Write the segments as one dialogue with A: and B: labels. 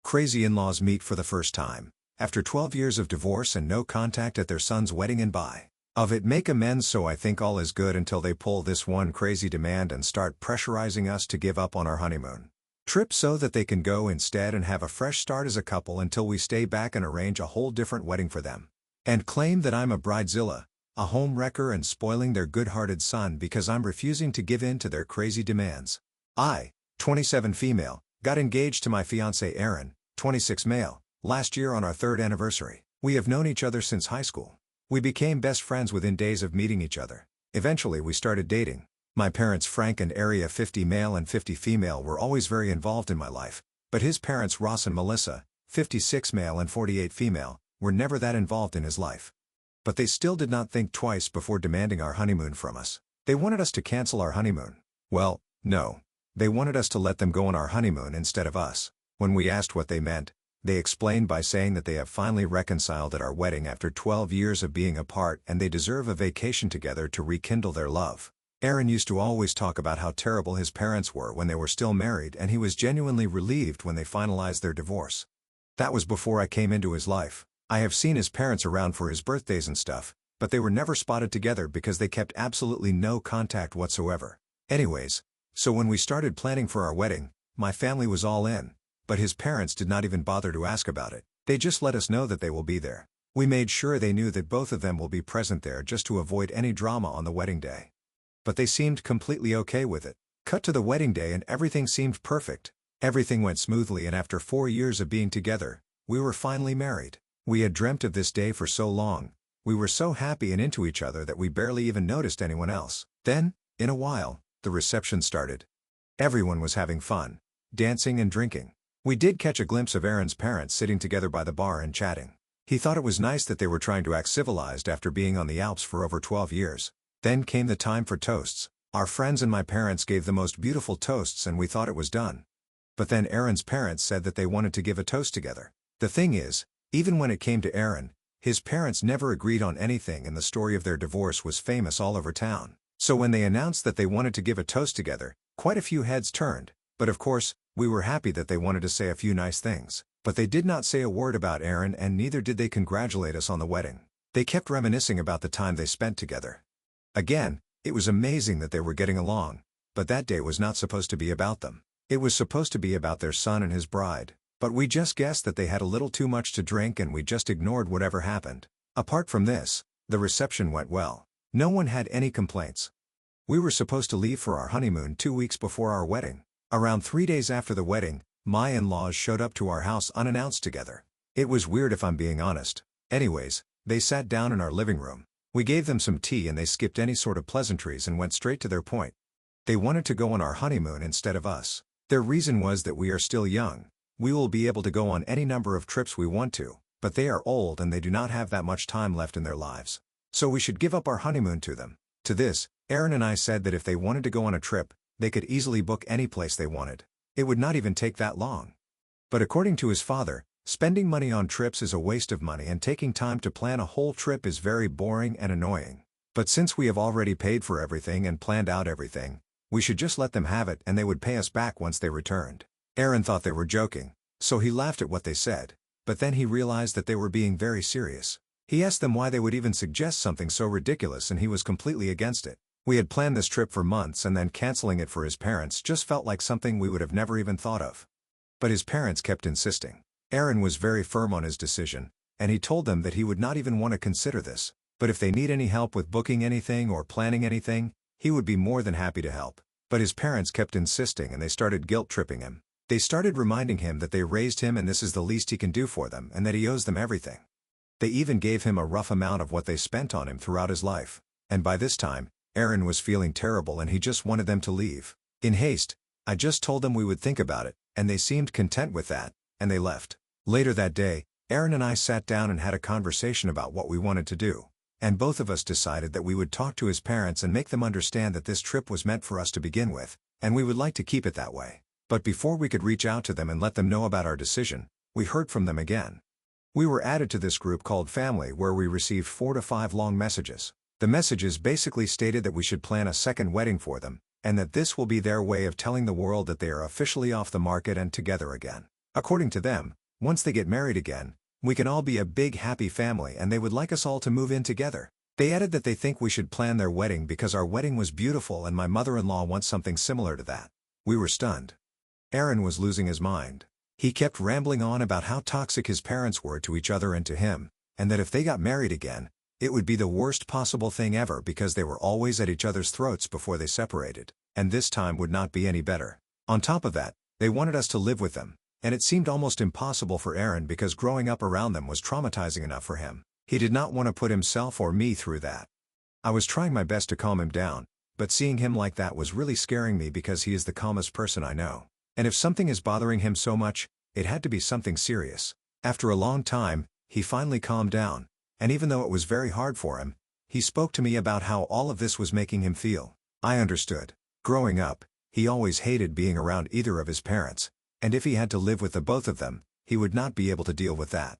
A: Crazy in-laws meet for the first time, after 12 years of divorce and no contact at their son's wedding and of it make amends, so I think all is good until they pull this one crazy demand and start pressurizing us to give up on our honeymoon trip so that they can go instead and have a fresh start as a couple until we stay back and arrange a whole different wedding for them. And claim that I'm a bridezilla, a homewrecker, and spoiling their good-hearted son because I'm refusing to give in to their crazy demands. I, 27 female, got engaged to my fiancé Aaron, 26 male, last year on our 3rd anniversary. We have known each other since high school. We became best friends within days of meeting each other. Eventually we started dating. My parents Frank and Area 50 male and 50 female were always very involved in my life, but his parents Ross and Melissa, 56 male and 48 female, were never that involved in his life. But they still did not think twice before demanding our honeymoon from us. They wanted us to cancel our honeymoon. Well, no. They wanted us to let them go on our honeymoon instead of us. When we asked what they meant, they explained by saying that they have finally reconciled at our wedding after 12 years of being apart and they deserve a vacation together to rekindle their love. Aaron used to always talk about how terrible his parents were when they were still married, and he was genuinely relieved when they finalized their divorce. That was before I came into his life. I have seen his parents around for his birthdays and stuff, but they were never spotted together because they kept absolutely no contact whatsoever. Anyways, so when we started planning for our wedding, my family was all in, but his parents did not even bother to ask about it. They just let us know that they will be there. We made sure they knew that both of them will be present there just to avoid any drama on the wedding day. But they seemed completely okay with it. Cut to the wedding day and everything seemed perfect. Everything went smoothly, and after 4 years of being together, we were finally married. We had dreamt of this day for so long. We were so happy and into each other that we barely even noticed anyone else. Then, in a while, the reception started. Everyone was having fun, dancing and drinking. We did catch a glimpse of Aaron's parents sitting together by the bar and chatting. He thought it was nice that they were trying to act civilized after being on the Alps for over 12 years. Then came the time for toasts. Our friends and my parents gave the most beautiful toasts and we thought it was done. But then Aaron's parents said that they wanted to give a toast together. The thing is, even when it came to Aaron, his parents never agreed on anything, and the story of their divorce was famous all over town. So when they announced that they wanted to give a toast together, quite a few heads turned. But of course, we were happy that they wanted to say a few nice things. But they did not say a word about Aaron, and neither did they congratulate us on the wedding. They kept reminiscing about the time they spent together. Again, it was amazing that they were getting along, but that day was not supposed to be about them. It was supposed to be about their son and his bride. But we just guessed that they had a little too much to drink and we just ignored whatever happened. Apart from this, the reception went well. No one had any complaints. We were supposed to leave for our honeymoon 2 weeks before our wedding. Around 3 days after the wedding, my in-laws showed up to our house unannounced together. It was weird if I'm being honest. Anyways, they sat down in our living room. We gave them some tea and they skipped any sort of pleasantries and went straight to their point. They wanted to go on our honeymoon instead of us. Their reason was that we are still young. We will be able to go on any number of trips we want to, but they are old and they do not have that much time left in their lives. So we should give up our honeymoon to them. To this, Aaron and I said that if they wanted to go on a trip, they could easily book any place they wanted. It would not even take that long. But according to his father, spending money on trips is a waste of money and taking time to plan a whole trip is very boring and annoying. But since we have already paid for everything and planned out everything, we should just let them have it and they would pay us back once they returned. Aaron thought they were joking, so he laughed at what they said, but then he realized that they were being very serious. He asked them why they would even suggest something so ridiculous, and he was completely against it. We had planned this trip for months and then canceling it for his parents just felt like something we would have never even thought of. But his parents kept insisting. Aaron was very firm on his decision, and he told them that he would not even want to consider this, but if they need any help with booking anything or planning anything, he would be more than happy to help. But his parents kept insisting and they started guilt-tripping him. They started reminding him that they raised him and this is the least he can do for them and that he owes them everything. They even gave him a rough amount of what they spent on him throughout his life. And by this time, Aaron was feeling terrible and he just wanted them to leave. In haste, I just told them we would think about it, and they seemed content with that, and they left. Later that day, Aaron and I sat down and had a conversation about what we wanted to do. And both of us decided that we would talk to his parents and make them understand that this trip was meant for us to begin with, and we would like to keep it that way. But before we could reach out to them and let them know about our decision, we heard from them again. We were added to this group called Family where we received 4 to 5 long messages. The messages basically stated that we should plan a second wedding for them, and that this will be their way of telling the world that they are officially off the market and together again. According to them, Once they get married again, we can all be a big happy family and they would like us all to move in together. They added that they think we should plan their wedding because our wedding was beautiful and my mother-in-law wants something similar to that. We were stunned. Aaron was losing his mind. He kept rambling on about how toxic his parents were to each other and to him, and that if they got married again, it would be the worst possible thing ever because they were always at each other's throats before they separated, and this time would not be any better. On top of that, they wanted us to live with them, and it seemed almost impossible for Aaron because growing up around them was traumatizing enough for him. He did not want to put himself or me through that. I was trying my best to calm him down, but seeing him like that was really scaring me because he is the calmest person I know. And if something is bothering him so much, it had to be something serious. After a long time, he finally calmed down, and even though it was very hard for him, he spoke to me about how all of this was making him feel. I understood. Growing up, he always hated being around either of his parents, and if he had to live with the both of them, he would not be able to deal with that.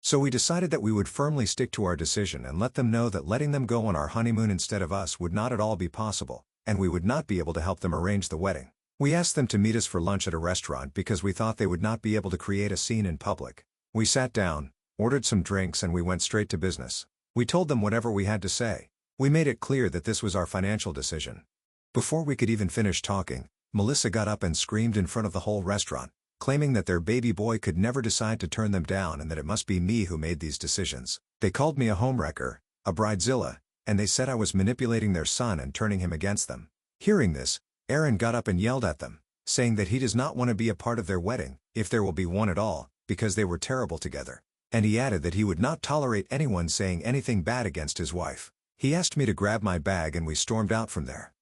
A: So we decided that we would firmly stick to our decision and let them know that letting them go on our honeymoon instead of us would not at all be possible, and we would not be able to help them arrange the wedding. We asked them to meet us for lunch at a restaurant because we thought they would not be able to create a scene in public. We sat down, ordered some drinks and we went straight to business. We told them whatever we had to say. We made it clear that this was our financial decision. Before we could even finish talking, Melissa got up and screamed in front of the whole restaurant, claiming that their baby boy could never decide to turn them down and that it must be me who made these decisions. They called me a homewrecker, a bridezilla, and they said I was manipulating their son and turning him against them. Hearing this, Aaron got up and yelled at them, saying that he does not want to be a part of their wedding, if there will be one at all, because they were terrible together. And he added that he would not tolerate anyone saying anything bad against his wife. He asked me to grab my bag and we stormed out from there.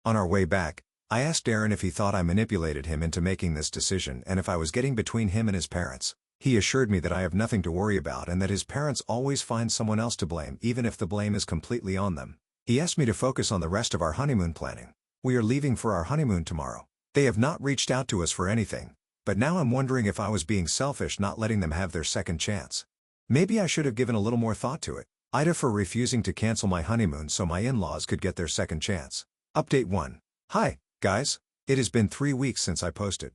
A: On our way back, I asked Aaron if he thought I manipulated him into making this decision and if I was getting between him and his parents. He assured me that I have nothing to worry about and that his parents always find someone else to blame even if the blame is completely on them. He asked me to focus on the rest of our honeymoon planning. We are leaving for our honeymoon tomorrow. They have not reached out to us for anything, but now I'm wondering if I was being selfish not letting them have their second chance. Maybe I should have given a little more thought to it. Ida for refusing to cancel my honeymoon so my in-laws could get their second chance. Update 1. Hi, guys. It has been 3 weeks since I posted.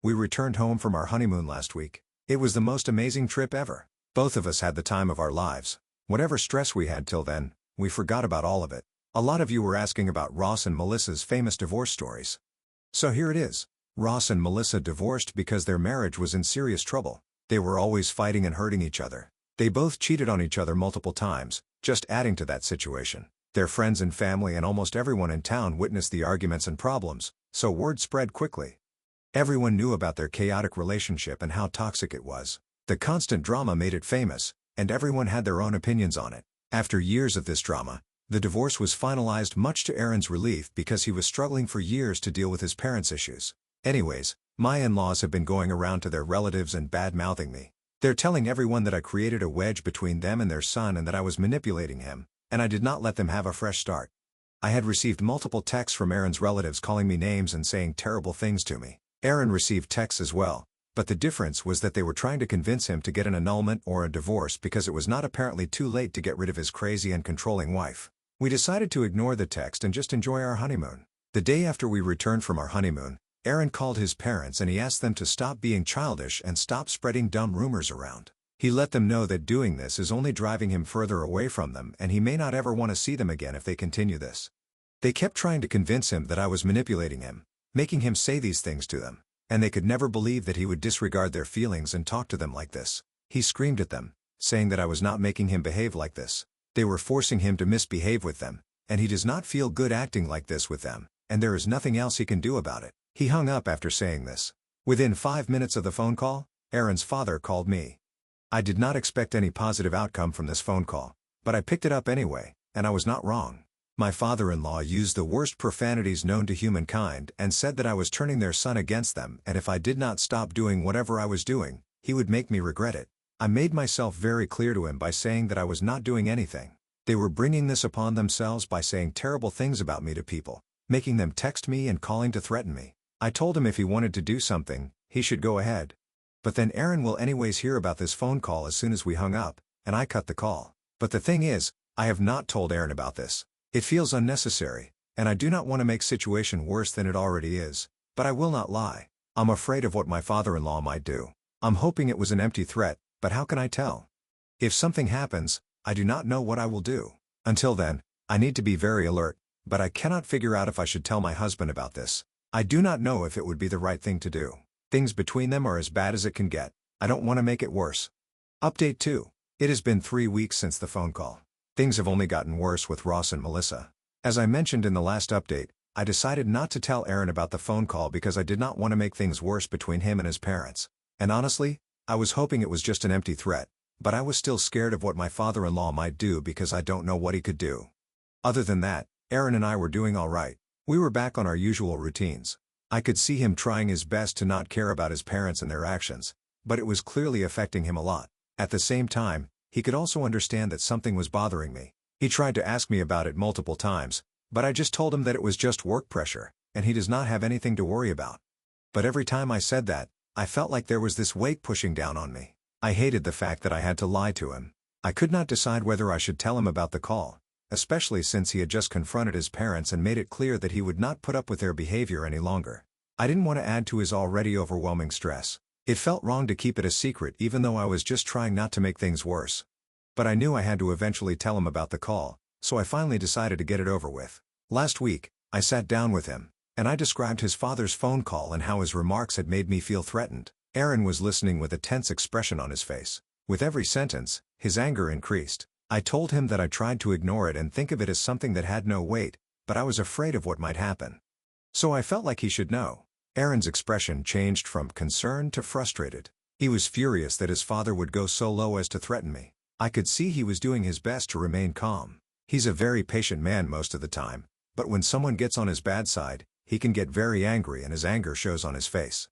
A: We returned home from our honeymoon last week. It was the most amazing trip ever. Both of us had the time of our lives. Whatever stress we had till then, we forgot about all of it. A lot of you were asking about Ross and Melissa's famous divorce stories. So here it is. Ross and Melissa divorced because their marriage was in serious trouble. They were always fighting and hurting each other. They both cheated on each other multiple times, just adding to that situation. Their friends and family and almost everyone in town witnessed the arguments and problems, so word spread quickly. Everyone knew about their chaotic relationship and how toxic it was. The constant drama made it famous, and everyone had their own opinions on it. After years of this drama, the divorce was finalized much to Aaron's relief because he was struggling for years to deal with his parents' issues. Anyways, my in-laws have been going around to their relatives and bad-mouthing me. They're telling everyone that I created a wedge between them and their son and that I was manipulating him, and I did not let them have a fresh start. I had received multiple texts from Aaron's relatives calling me names and saying terrible things to me. Aaron received texts as well, but the difference was that they were trying to convince him to get an annulment or a divorce because it was not apparently too late to get rid of his crazy and controlling wife. We decided to ignore the text and just enjoy our honeymoon. The day after we returned from our honeymoon, Aaron called his parents and he asked them to stop being childish and stop spreading dumb rumors around. He let them know that doing this is only driving him further away from them and he may not ever want to see them again if they continue this. They kept trying to convince him that I was manipulating him, making him say these things to them, and they could never believe that he would disregard their feelings and talk to them like this. He screamed at them, saying that I was not making him behave like this. They were forcing him to misbehave with them, and he does not feel good acting like this with them, and there is nothing else he can do about it. He hung up after saying this. Within 5 minutes of the phone call, Aaron's father called me. I did not expect any positive outcome from this phone call, but I picked it up anyway, and I was not wrong. My father-in-law used the worst profanities known to humankind and said that I was turning their son against them and if I did not stop doing whatever I was doing, he would make me regret it. I made myself very clear to him by saying that I was not doing anything. They were bringing this upon themselves by saying terrible things about me to people, making them text me and calling to threaten me. I told him if he wanted to do something, he should go ahead. But then Aaron will anyways hear about this phone call as soon as we hung up, and I cut the call. But the thing is, I have not told Aaron about this. It feels unnecessary, and I do not want to make situation worse than it already is, but I will not lie. I'm afraid of what my father-in-law might do. I'm hoping it was an empty threat, but how can I tell? If something happens, I do not know what I will do. Until then, I need to be very alert, but I cannot figure out if I should tell my husband about this. I do not know if it would be the right thing to do. Things between them are as bad as it can get. I don't want to make it worse. Update 2. It has been 3 weeks since the phone call. Things have only gotten worse with Ross and Melissa. As I mentioned in the last update, I decided not to tell Aaron about the phone call because I did not want to make things worse between him and his parents. And honestly, I was hoping it was just an empty threat, but I was still scared of what my father-in-law might do because I don't know what he could do. Other than that, Aaron and I were doing all right. We were back on our usual routines. I could see him trying his best to not care about his parents and their actions, but it was clearly affecting him a lot. At the same time, he could also understand that something was bothering me. He tried to ask me about it multiple times, but I just told him that it was just work pressure, and he does not have anything to worry about. But every time I said that, I felt like there was this weight pushing down on me. I hated the fact that I had to lie to him. I could not decide whether I should tell him about the call, especially since he had just confronted his parents and made it clear that he would not put up with their behavior any longer. I didn't want to add to his already overwhelming stress. It felt wrong to keep it a secret even though I was just trying not to make things worse. But I knew I had to eventually tell him about the call, so I finally decided to get it over with. Last week, I sat down with him, and I described his father's phone call and how his remarks had made me feel threatened. Aaron was listening with a tense expression on his face. With every sentence, his anger increased. I told him that I tried to ignore it and think of it as something that had no weight, but I was afraid of what might happen. So I felt like he should know. Aaron's expression changed from concerned to frustrated. He was furious that his father would go so low as to threaten me. I could see he was doing his best to remain calm. He's a very patient man most of the time, but when someone gets on his bad side, he can get very angry and his anger shows on his face.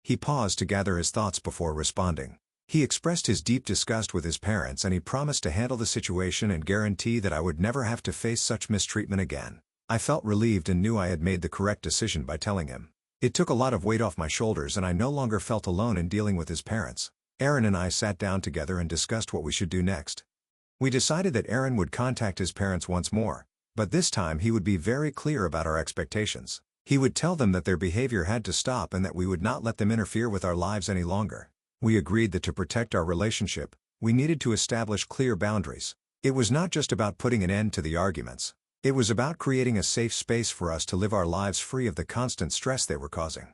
A: He paused to gather his thoughts before responding. He expressed his deep disgust with his parents and he promised to handle the situation and guarantee that I would never have to face such mistreatment again. I felt relieved and knew I had made the correct decision by telling him. It took a lot of weight off my shoulders and I no longer felt alone in dealing with his parents. Aaron and I sat down together and discussed what we should do next. We decided that Aaron would contact his parents once more, but this time he would be very clear about our expectations. He would tell them that their behavior had to stop and that we would not let them interfere with our lives any longer. We agreed that to protect our relationship, we needed to establish clear boundaries. It was not just about putting an end to the arguments. It was about creating a safe space for us to live our lives free of the constant stress they were causing.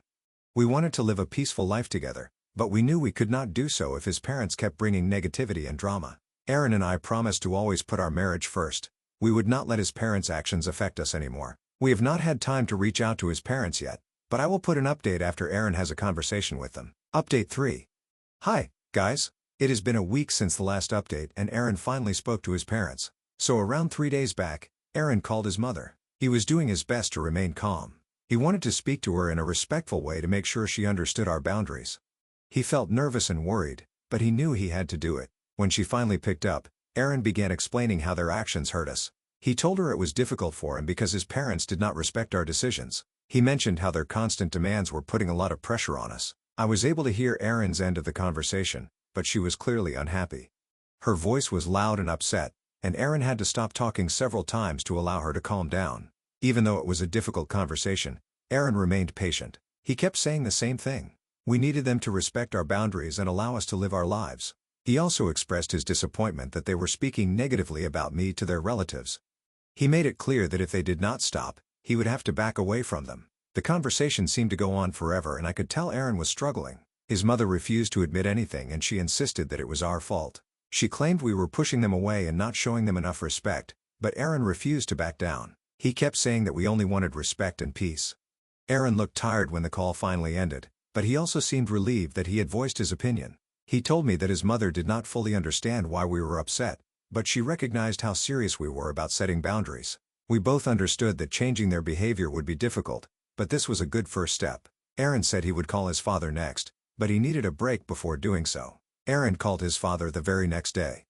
A: We wanted to live a peaceful life together, but we knew we could not do so if his parents kept bringing negativity and drama. Aaron and I promised to always put our marriage first. We would not let his parents' actions affect us anymore. We have not had time to reach out to his parents yet, but I will put an update after Aaron has a conversation with them. Update 3. Hi, guys. It has been a week since the last update and Aaron finally spoke to his parents. So around 3 days back, Aaron called his mother. He was doing his best to remain calm. He wanted to speak to her in a respectful way to make sure she understood our boundaries. He felt nervous and worried, but he knew he had to do it. When she finally picked up, Aaron began explaining how their actions hurt us. He told her it was difficult for him because his parents did not respect our decisions. He mentioned how their constant demands were putting a lot of pressure on us. I was able to hear Aaron's end of the conversation, but she was clearly unhappy. Her voice was loud and upset, and Aaron had to stop talking several times to allow her to calm down. Even though it was a difficult conversation, Aaron remained patient. He kept saying the same thing. We needed them to respect our boundaries and allow us to live our lives. He also expressed his disappointment that they were speaking negatively about me to their relatives. He made it clear that if they did not stop, he would have to back away from them. The conversation seemed to go on forever and I could tell Aaron was struggling. His mother refused to admit anything and she insisted that it was our fault. She claimed we were pushing them away and not showing them enough respect, but Aaron refused to back down. He kept saying that we only wanted respect and peace. Aaron looked tired when the call finally ended, but he also seemed relieved that he had voiced his opinion. He told me that his mother did not fully understand why we were upset, but she recognized how serious we were about setting boundaries. We both understood that changing their behavior would be difficult, but this was a good first step. Aaron said he would call his father next, but he needed a break before doing so. Aaron called his father the very next day.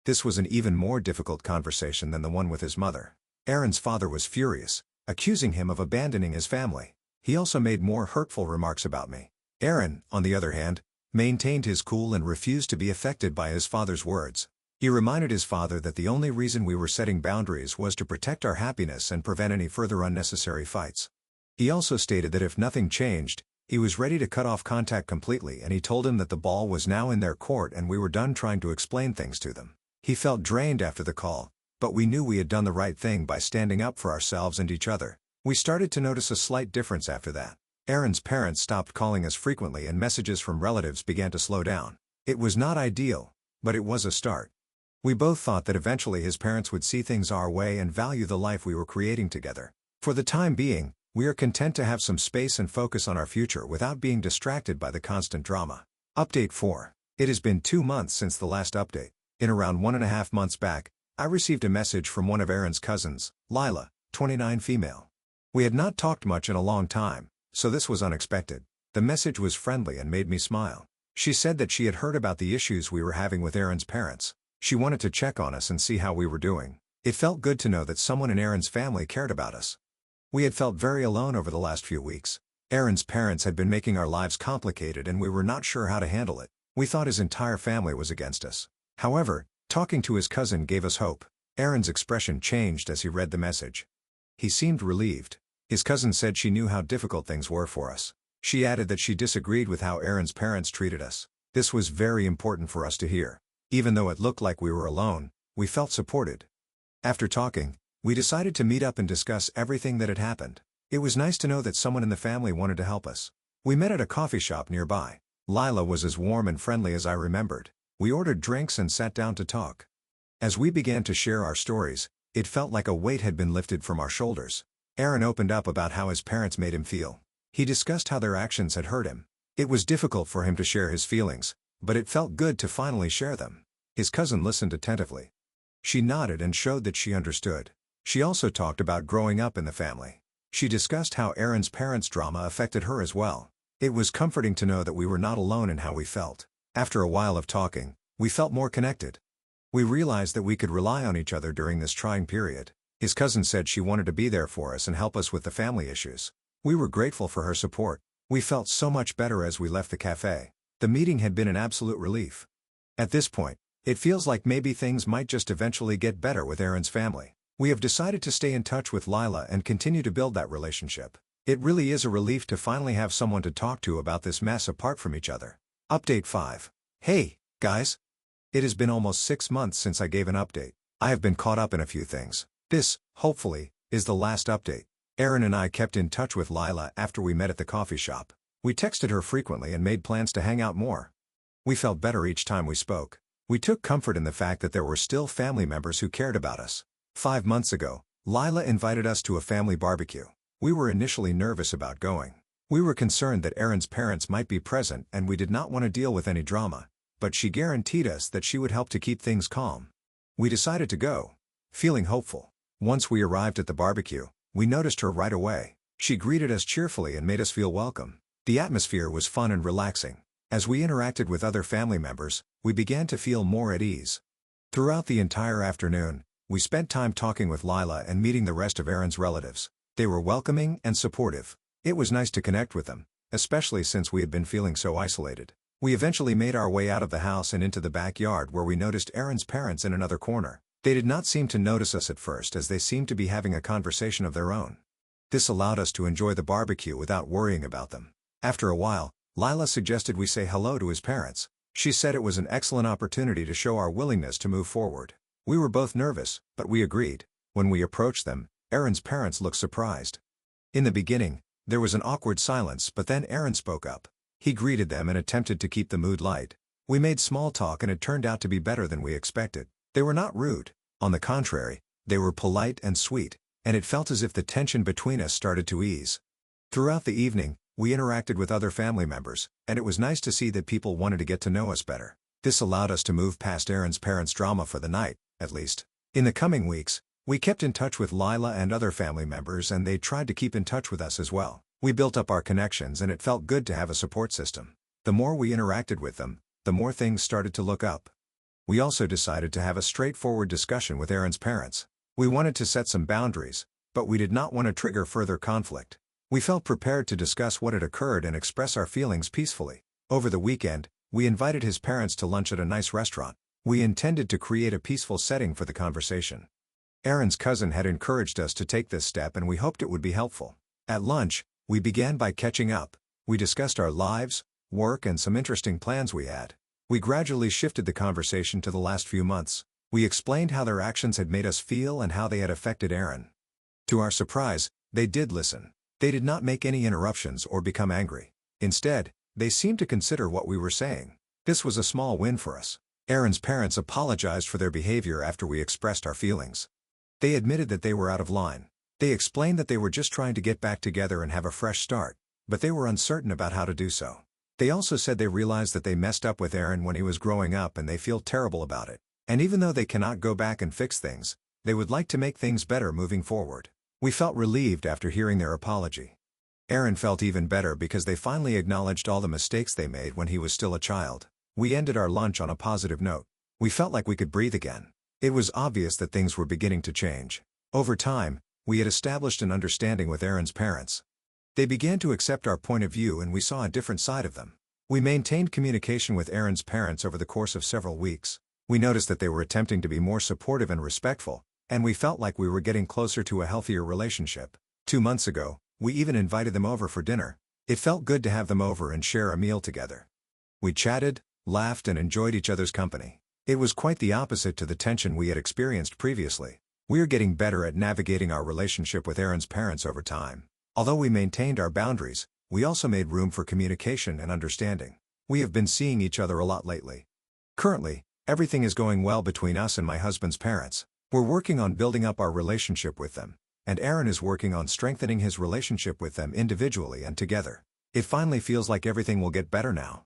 A: This was an even more difficult conversation than the one with his mother. Aaron's father was furious, accusing him of abandoning his family. He also made more hurtful remarks about me. Aaron, on the other hand, maintained his cool and refused to be affected by his father's words. He reminded his father that the only reason we were setting boundaries was to protect our happiness and prevent any further unnecessary fights. He also stated that if nothing changed, He was ready to cut off contact completely, and he told him that the ball was now in their court and we were done trying to explain things to them. He felt drained after the call, but we knew we had done the right thing by standing up for ourselves and each other. We started to notice a slight difference after that. Aaron's parents stopped calling us frequently and messages from relatives began to slow down. It was not ideal, but it was a start. We both thought that eventually his parents would see things our way and value the life we were creating together. For the time being, we are content to have some space and focus on our future without being distracted by the constant drama. Update 4. It has been 2 months since the last update. In around 1.5 months back, I received a message from one of Aaron's cousins, Lila, 29 female. We had not talked much in a long time, so this was unexpected. The message was friendly and made me smile. She said that she had heard about the issues we were having with Aaron's parents. She wanted to check on us and see how we were doing. It felt good to know that someone in Aaron's family cared about us. We had felt very alone over the last few weeks. Aaron's parents had been making our lives complicated and we were not sure how to handle it. We thought his entire family was against us. However, talking to his cousin gave us hope. Aaron's expression changed as he read the message. He seemed relieved. His cousin said she knew how difficult things were for us. She added that she disagreed with how Aaron's parents treated us. This was very important for us to hear. Even though it looked like we were alone, we felt supported. After talking, we decided to meet up and discuss everything that had happened. It was nice to know that someone in the family wanted to help us. We met at a coffee shop nearby. Lila was as warm and friendly as I remembered. We ordered drinks and sat down to talk. As we began to share our stories, it felt like a weight had been lifted from our shoulders. Aaron opened up about how his parents made him feel. He discussed how their actions had hurt him. It was difficult for him to share his feelings, but it felt good to finally share them. His cousin listened attentively. She nodded and showed that she understood. She also talked about growing up in the family. She discussed how Aaron's parents' drama affected her as well. It was comforting to know that we were not alone in how we felt. After a while of talking, we felt more connected. We realized that we could rely on each other during this trying period. His cousin said she wanted to be there for us and help us with the family issues. We were grateful for her support. We felt so much better as we left the cafe. The meeting had been an absolute relief. At this point, it feels like maybe things might just eventually get better with Aaron's family. We have decided to stay in touch with Lila and continue to build that relationship. It really is a relief to finally have someone to talk to about this mess apart from each other. Update 5. Hey, guys! It has been almost 6 months since I gave an update. I have been caught up in a few things. This, hopefully, is the last update. Aaron and I kept in touch with Lila after we met at the coffee shop. We texted her frequently and made plans to hang out more. We felt better each time we spoke. We took comfort in the fact that there were still family members who cared about us. 5 months ago, Lila invited us to a family barbecue. We were initially nervous about going. We were concerned that Aaron's parents might be present and we did not want to deal with any drama, but she guaranteed us that she would help to keep things calm. We decided to go, feeling hopeful. Once we arrived at the barbecue, we noticed her right away. She greeted us cheerfully and made us feel welcome. The atmosphere was fun and relaxing. As we interacted with other family members, we began to feel more at ease. Throughout the entire afternoon, we spent time talking with Lila and meeting the rest of Aaron's relatives. They were welcoming and supportive. It was nice to connect with them, especially since we had been feeling so isolated. We eventually made our way out of the house and into the backyard where we noticed Aaron's parents in another corner. They did not seem to notice us at first as they seemed to be having a conversation of their own. This allowed us to enjoy the barbecue without worrying about them. After a while, Lila suggested we say hello to his parents. She said it was an excellent opportunity to show our willingness to move forward. We were both nervous, but we agreed. When we approached them, Aaron's parents looked surprised. In the beginning, there was an awkward silence, but then Aaron spoke up. He greeted them and attempted to keep the mood light. We made small talk and it turned out to be better than we expected. They were not rude. On the contrary, they were polite and sweet, and it felt as if the tension between us started to ease. Throughout the evening, we interacted with other family members, and it was nice to see that people wanted to get to know us better. This allowed us to move past Aaron's parents' drama for the night, at least. In the coming weeks, we kept in touch with Lila and other family members and they tried to keep in touch with us as well. We built up our connections and it felt good to have a support system. The more we interacted with them, the more things started to look up. We also decided to have a straightforward discussion with Aaron's parents. We wanted to set some boundaries, but we did not want to trigger further conflict. We felt prepared to discuss what had occurred and express our feelings peacefully. Over the weekend, we invited his parents to lunch at a nice restaurant. We intended to create a peaceful setting for the conversation. Aaron's cousin had encouraged us to take this step and we hoped it would be helpful. At lunch, we began by catching up. We discussed our lives, work, and some interesting plans we had. We gradually shifted the conversation to the last few months. We explained how their actions had made us feel and how they had affected Aaron. To our surprise, they did listen. They did not make any interruptions or become angry. Instead, they seemed to consider what we were saying. This was a small win for us. Aaron's parents apologized for their behavior after we expressed our feelings. They admitted that they were out of line. They explained that they were just trying to get back together and have a fresh start, but they were uncertain about how to do so. They also said they realized that they messed up with Aaron when he was growing up and they feel terrible about it. And even though they cannot go back and fix things, they would like to make things better moving forward. We felt relieved after hearing their apology. Aaron felt even better because they finally acknowledged all the mistakes they made when he was still a child. We ended our lunch on a positive note. We felt like we could breathe again. It was obvious that things were beginning to change. Over time, we had established an understanding with Aaron's parents. They began to accept our point of view and we saw a different side of them. We maintained communication with Aaron's parents over the course of several weeks. We noticed that they were attempting to be more supportive and respectful, and we felt like we were getting closer to a healthier relationship. 2 months ago, we even invited them over for dinner. It felt good to have them over and share a meal together. We chatted, laughed, and enjoyed each other's company. It was quite the opposite to the tension we had experienced previously. We are getting better at navigating our relationship with Aaron's parents over time. Although we maintained our boundaries, we also made room for communication and understanding. We have been seeing each other a lot lately. Currently, everything is going well between us and my husband's parents. We're working on building up our relationship with them, and Aaron is working on strengthening his relationship with them individually and together. It finally feels like everything will get better now.